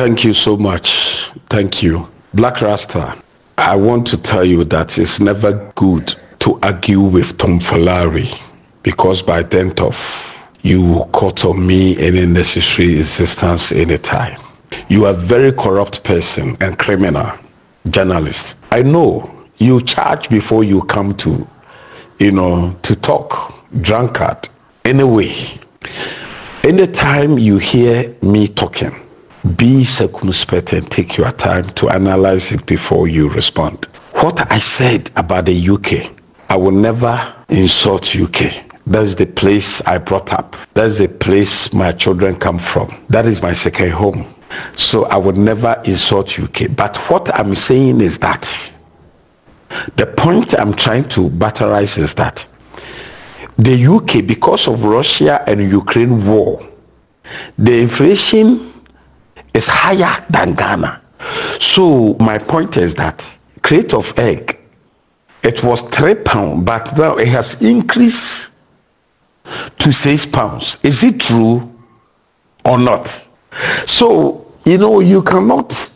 Thank you so much. Thank you. Black Rasta, I want to tell you that it's never good to argue with Tom Falari, because by dint of you cut on me any necessary insistence anytime. You are a very corrupt person and criminal journalist. I know you charge before you come to, to talk, drunkard. Anyway, anytime you hear me talking, be circumspect and take your time to analyze it before you respond. What I said about the UK, I will never insult UK. That's the place I brought up. That's the place my children come from. That is my second home. So I would never insult UK. But what I'm saying is that the point I'm trying to buttress is that the UK, because of Russia and Ukraine war, the inflation is higher than Ghana. So my point is that crate of egg, it was £3, but now it has increased to £6. Is it true or not? So, you cannot,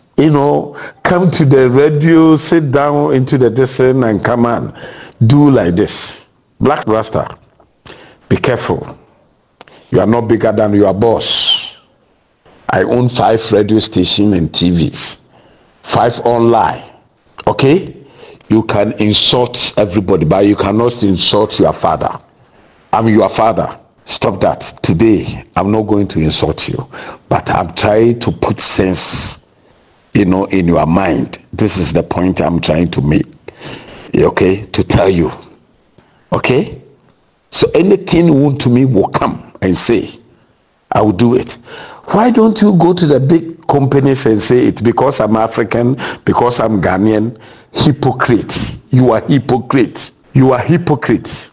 come to the radio, sit down into the descent and come and do like this. Black Rasta, be careful. You are not bigger than your boss. I own 5 radio stations and TVs, 5 online. Okay? You can insult everybody, but you cannot insult your father. I'm your father. Stop that. Today, I'm not going to insult you, but I'm trying to put sense, in your mind. This is the point I'm trying to make. Okay? To tell you. Okay? So anything Wontumi will come and say, I will do it. Why don't you go to the big companies and say it because I'm African, because I'm Ghanaian? Hypocrite. You are hypocrite. You are hypocrite.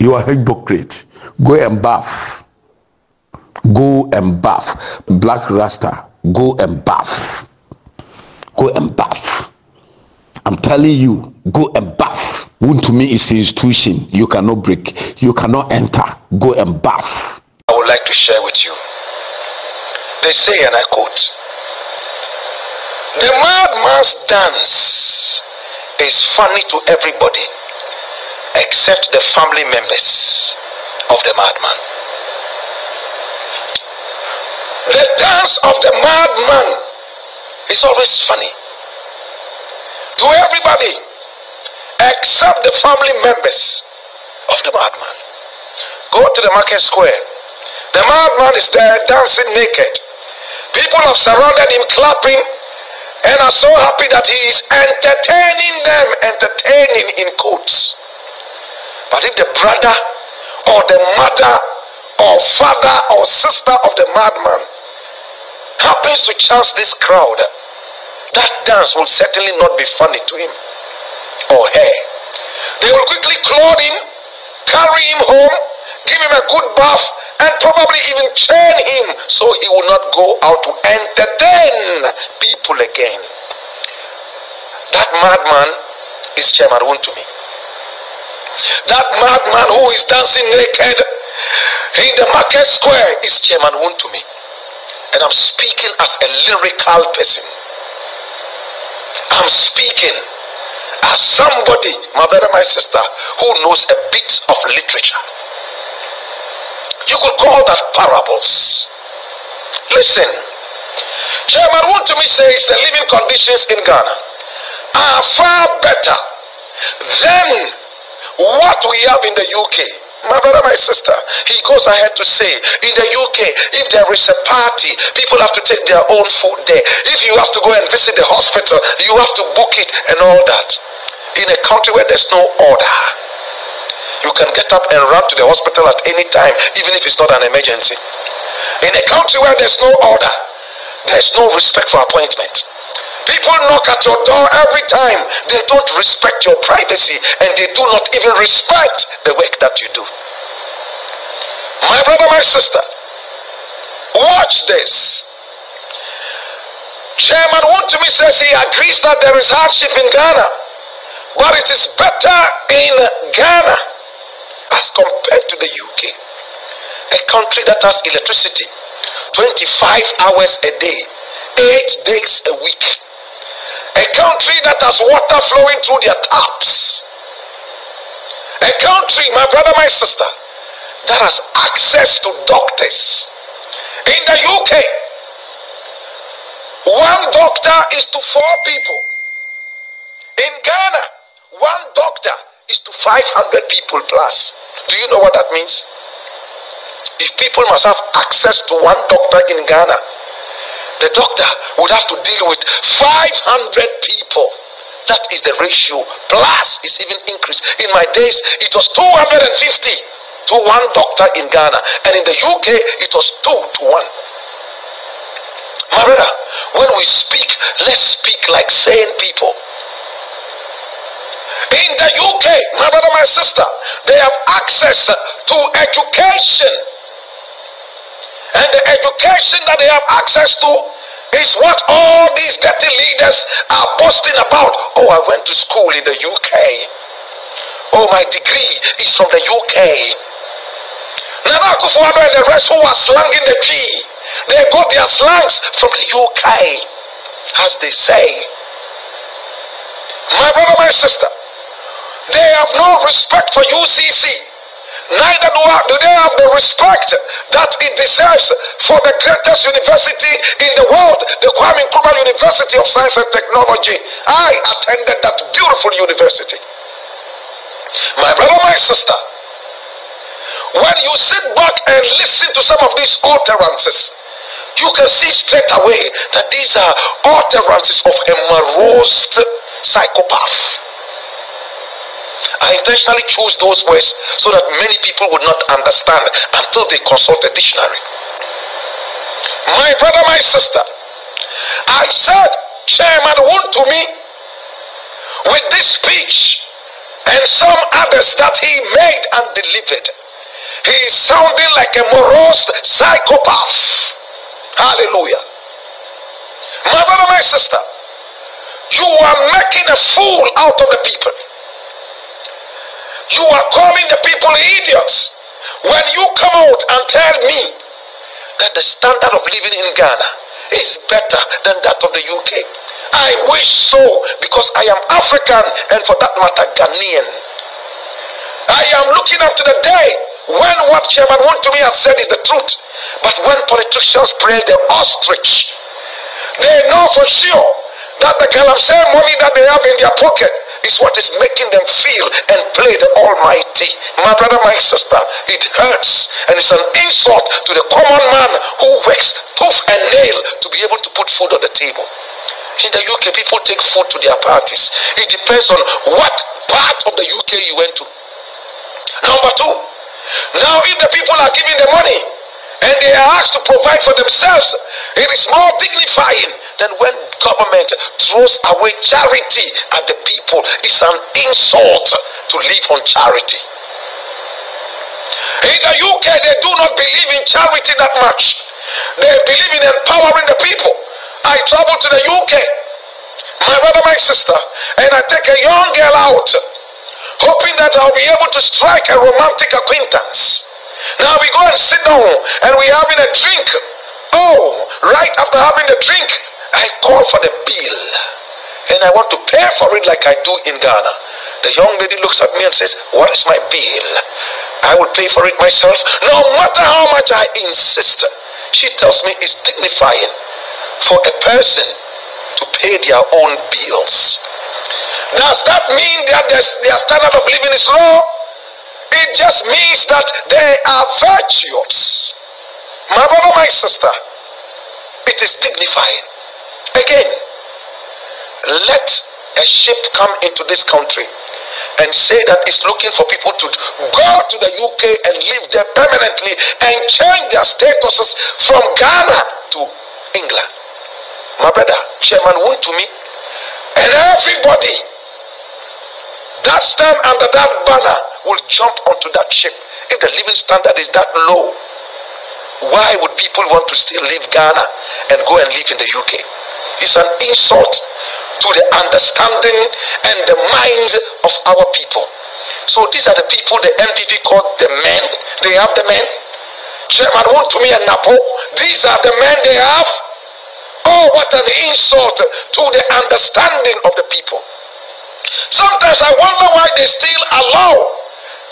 You are hypocrite. Go and bath. Go and bath. Black Rasta, go and bath. Go and bath. I'm telling you, go and bath. Wontumi is the institution. You cannot break. You cannot enter. Go and bath. I would like to share with you. They say, and I quote, "The madman's dance is funny to everybody except the family members of the madman." The dance of the madman is always funny to everybody except the family members of the madman. Go to the market square. The madman is there dancing naked. People have surrounded him, clapping, and are so happy that he is entertaining them, entertaining in quotes. But if the brother or the mother or father or sister of the madman happens to chance this crowd, that dance will certainly not be funny to him or her. They will quickly clothe him, carry him home, give him a good bath, and probably even chain him so he will not go out to entertain people again. That madman is Chairman Wontumi. That madman who is dancing naked in the market square is Chairman Wontumi. And I'm speaking as a lyrical person. I'm speaking as somebody, my brother, my sister, who knows a bit of literature. You could call that parables. Listen, Chairman Wontumi says the living conditions in Ghana are far better than what we have in the UK. My brother, my sister, he goes ahead to say, in the UK, if there is a party, people have to take their own food there. If you have to go and visit the hospital, you have to book it and all that. In a country where there's no order, you can get up and run to the hospital at any time, even if it's not an emergency. In a country where there's no order, there's no respect for appointment. People knock at your door every time. They don't respect your privacy, and they do not even respect the work that you do. My brother, my sister, watch this. Chairman Wontumi says he agrees that there is hardship in Ghana, but it is better in Ghana as compared to the UK, a country that has electricity 25 hours a day, 8 days a week. A country that has water flowing through their taps. A country, my brother, my sister, that has access to doctors. In the UK, one doctor is to 4 people. In Ghana, one doctor is to 500 people plus. Do you know what that means? If people must have access to one doctor in Ghana, the doctor would have to deal with 500 people. That is the ratio. Plus, it's even increased. In my days, it was 250 to 1 doctor in Ghana. And in the UK, it was 2 to 1. My brother, when we speak, let's speak like sane people. In the UK, my brother, my sister, they have access to education. And the education that they have access to is what all these dirty leaders are boasting about. Oh, I went to school in the UK. Oh, my degree is from the UK. Nana Akufo-Addo and the rest who are slanging the tree, they got their slangs from the UK, as they say. My brother, my sister, they have no respect for UCC. Neither do they have the respect that it deserves for the greatest university in the world, the Kwame Nkrumah University of Science and Technology. I attended that beautiful university. My brother, my sister, when you sit back and listen to some of these utterances, you can see straight away that these are utterances of a morose psychopath. I intentionally choose those words so that many people would not understand until they consult a dictionary. My brother, my sister, I said Chairman Wontumi, with this speech and some others that he made and delivered, he is sounding like a morose psychopath. Hallelujah. My brother, my sister, you are making a fool out of the people. You are calling the people idiots when you come out and tell me that the standard of living in Ghana is better than that of the UK. I wish so, because I am African and for that matter Ghanaian. I am looking up to the day when what Chairman Wontumi has said is the truth. But when politicians play the ostrich, they know for sure that the galamsey money that they have in their pocket is what is making them feel and play the Almighty. My brother, my sister, it hurts, and it's an insult to the common man who works tooth and nail to be able to put food on the table. In the UK, people take food to their parties. It depends on what part of the UK you went to. Number 2, now if the people are giving the money and they are asked to provide for themselves, it is more dignifying than when government throws away charity at the people. It's an insult to live on charity. In the UK, they do not believe in charity that much. They believe in empowering the people. I travel to the UK, my brother, my sister, and I take a young girl out, hoping that I'll be able to strike a romantic acquaintance. Now we go and sit down and we're having a drink. Oh, right after having the drink, I call for the bill and I want to pay for it like I do in Ghana. The young lady looks at me and says, "What is my bill? I will pay for it myself, no matter how much I insist." She tells me it's dignifying for a person to pay their own bills. Does that mean that their standard of living is low? It just means that they are virtuous. My brother, my sister, it is dignifying. Again, let a ship come into this country and say that it's looking for people to go to the UK and live there permanently and change their statuses from Ghana to England. My brother, Chairman Wontumi, and everybody that stand under that banner will jump onto that ship. If the living standard is that low, why would people want to still leave Ghana and go and live in the UK? It's an insult to the understanding and the minds of our people. So these are the people the NPP called the men. They have the men. Chairman Wontumi and Napo, these are the men they have. Oh, what an insult to the understanding of the people. Sometimes I wonder why they still allow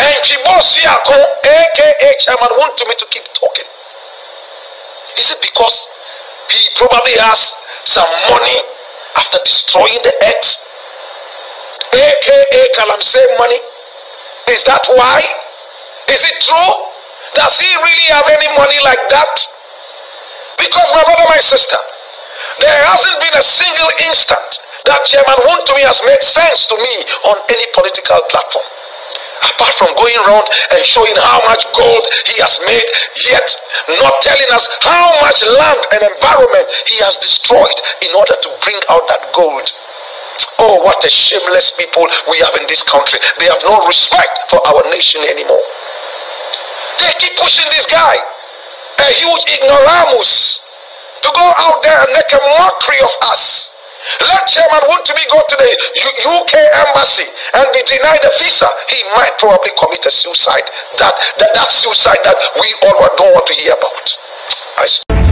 Nkibosiako, aka Chairman Wontumi, to keep talking. Is it because he probably has some money after destroying the earth? AKA Kalamse money? Is that why? Is it true? Does he really have any money like that? Because my brother, my sister, there hasn't been a single instant that Chairman Wontumi has made sense to me on any political platform. Apart from going around and showing how much gold he has made, yet not telling us how much land and environment he has destroyed in order to bring out that gold. Oh, what a shameless people we have in this country. They have no respect for our nation anymore. They keep pushing this guy, a huge ignoramus, to go out there and make a mockery of us. Let Chairman Wontumi go to the UK embassy and be denied a visa. He might probably commit a suicide. That suicide that we all don't want to hear about.